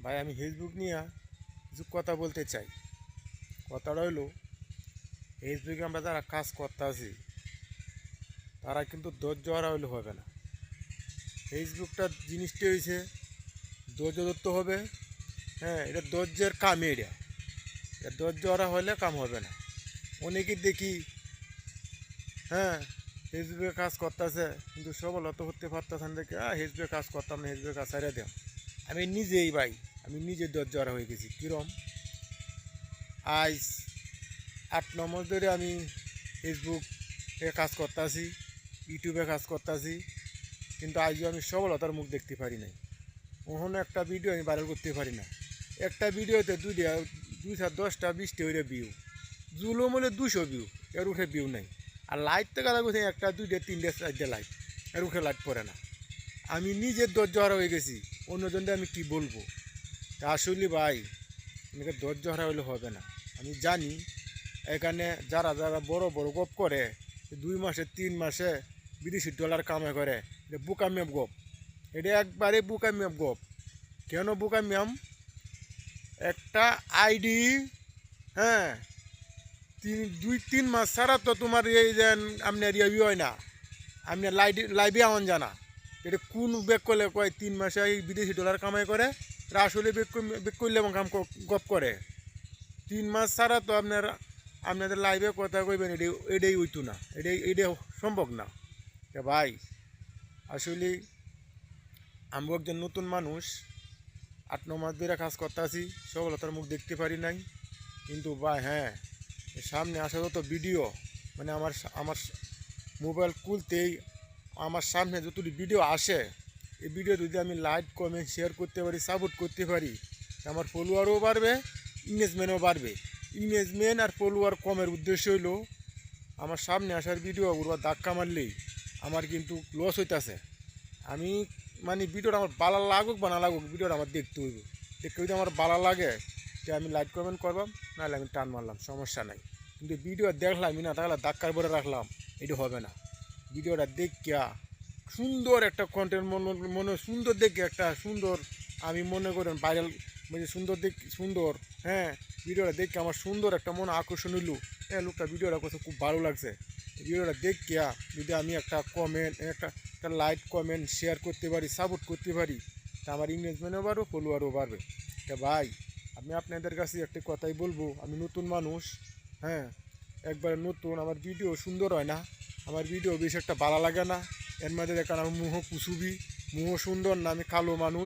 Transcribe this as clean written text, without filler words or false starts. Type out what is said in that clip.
ভাই আমি ফেসবুক নিয়ে কিছু কথা বলতে চাই। কথাটা হইলো, ফেসবুকে আমরা যারা কাজ করতে আছি তারা কিন্তু ধৈর্য হারা হইলে হবে না। ফেসবুকটা জিনিসটা হয়েছে ধৈর্য ধরতে হবে। হ্যাঁ, এটা ধৈর্যের কাম। এটা ধৈর্য হারা হলে কাম হবে না। অনেকেই দেখি, হ্যাঁ, ফেসবুকে কাজ করতেছে কিন্তু সফলতা হতে পারতেছেন দেখে ফেসবুকে কাজ করতাম না, ফেসবুকে কাজ ছাড়িয়ে দেয়। আমি নিজেই ভাই, আমি নিজে ধৈর্য হারা হয়ে গেছি। কিরম, আজ 8-9 মাস ধরে আমি ফেসবুকে কাজ করতেছি, ইউটিউবে কাজ করতেছি, কিন্তু আজও আমি সফলতার মুখ দেখতে পারি নাই। ওখানে একটা ভিডিও আমি ভাইরাল করতে পারি না। একটা ভিডিওতে 10টা 20টা হইলে ভিউ, জুলুম হলে 200 ভিউ, এর উঠে ভিউ নাই। আর লাইট তো কথা বলছি, 1, 2, 3, 4 লাইট, এর উঠে লাইট পড়ে না। আমি নিজের ধৈর্য হারা হয়ে গেছি, অন্যজনকে আমি কি বলবো? তা আসলে ভাই, আমাকে ধৈর্য হারা হইলে হবে না। আমি জানি এখানে যারা যারা বড় বড় গপ করে, 2 মাসে 3 মাসে বিদেশি ডলার কামাই করে, এটা বুকামিয়াম গপ। এটা একবারে বুকামিয়াম গপ। কেন বুকামিয়াম? একটা আইডি, হ্যাঁ, 2-3 মাস ছাড়া তো তোমার এই যে আপনার ইয়ে হয় না, আপনার লাইভে আমন জানা। এটা কোন বেক করলে কয় 3 মাসে এই বিদেশি ডলার কামাই করে, এটা আসলে বেক করলে এবং কাম গপ করে। 3 মাস ছাড়া তো আপনাদের লাইভে কথা কইবেন, এটাই হইতো না, এটাই সম্ভব না। ভাই আসলে আমি একজন নতুন মানুষ, 8-9 মাস ধরে কাজ করতে আছি, সফলতার মুখ দেখতে পারি নাই। কিন্তু ভাই হ্যাঁ, সামনে আসা যত ভিডিও, মানে আমার আমার মোবাইল খুলতেই আমার সামনে যতটি ভিডিও আসে, এই ভিডিও যদি আমি লাইক কমেন্ট শেয়ার করতে পারি, সাপোর্ট করতে পারি, আমার ফলোয়ারও বাড়বে, ইংগেজমেন্টও বাড়বে। ইংগেজমেন্ট আর ফলোয়ার কমের উদ্দেশ্য হইল আমার সামনে আসার ভিডিও ওরা ধাক্কা মারলেই আমার কিন্তু লস হইতেছে। আমি মানে ভিডিওটা আমার ভালো লাগুক বা না লাগুক, ভিডিওটা আমার দেখতে হইব। দেখতে যদি আমার ভালো লাগে যে আমি লাইক কমেন্ট করবাম, নাহলে আমি টান মারলাম, সমস্যা নাই। কিন্তু ভিডিও দেখলামই না, তাহলে ধাক্কার পরে রাখলাম, এটা হবে না। ভিডিওটা দেখিয়া সুন্দর একটা কন্টেন্ট মনে সুন্দর দেখে একটা সুন্দর, আমি মনে করেন ভাইরাল, মানে সুন্দর, হ্যাঁ, ভিডিওটা দেখে আমার সুন্দর একটা মনে আকর্ষণ হইল। হ্যাঁ, লোকটা ভিডিওটা করছে, খুব ভালো লাগছে। ভিডিওটা দেখিয়া যদি আমি একটা কমেন্ট, একটা লাইক কমেন্ট শেয়ার করতে পারি, সাপোর্ট করতে পারি, তা আমার এঙ্গেজমেন্টও বাড়বে, ফলোয়ারও বাড়বে। তা ভাই আমি আপনাদের কাছে একটা কথাই বলবো, আমি নতুন মানুষ, হ্যাঁ, একবারে নতুন, আমার ভিডিও সুন্দর হয় না, আমার ভিডিও বেশ একটা ভালো লাগে না। এর মধ্যে দেখেন আমার মুহ কুসুবি, মুহ সুন্দর না, আমি কালো মানুষ।